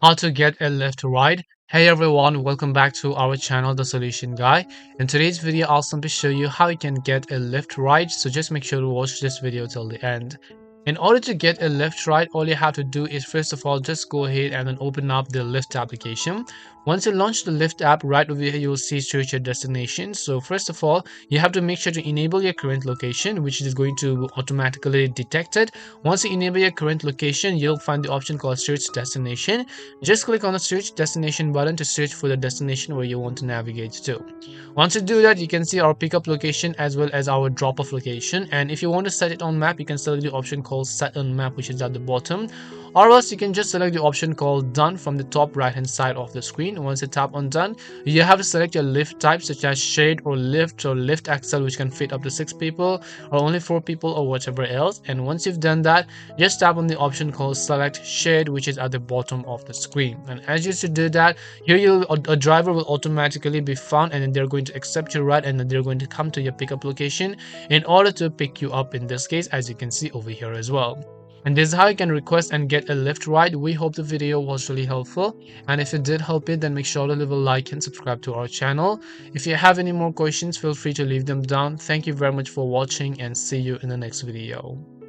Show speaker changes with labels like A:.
A: How to get a Lyft ride. Hey everyone, welcome back to our channel, The Solution Guy. In today's video, I'll simply show you how you can get a Lyft ride, so just make sure to watch this video till the end. In order to get a Lyft ride, all you have to do is first of all just go ahead and then open up the Lyft application. Once you launch the Lyft app, right over here you'll see search your destination. So first of all, you have to make sure to enable your current location, which is going to automatically detect it. Once you enable your current location, you'll find the option called search destination. Just click on the search destination button to search for the destination where you want to navigate to. Once you do that, you can see our pickup location as well as our drop off location. And if you want to set it on map, you can select the option called set on map, which is at the bottom, or else you can just select the option called done from the top right hand side of the screen. Once you tap on done, you have to select your lift type such as shared or lift XL, which can fit up to 6 people or only 4 people or whatever else. And once you've done that, just tap on the option called select shared, which is at the bottom of the screen. And as you should do that, here a driver will automatically be found, and then they're going to accept your ride, and then they're going to come to your pickup location in order to pick you up, in this case, as you can see over here as well. And this is how you can request and get a Lyft ride. We hope the video was really helpful, and if it did help it, then make sure to leave a like and subscribe to our channel. If you have any more questions, feel free to leave them down. Thank you very much for watching, and see you in the next video.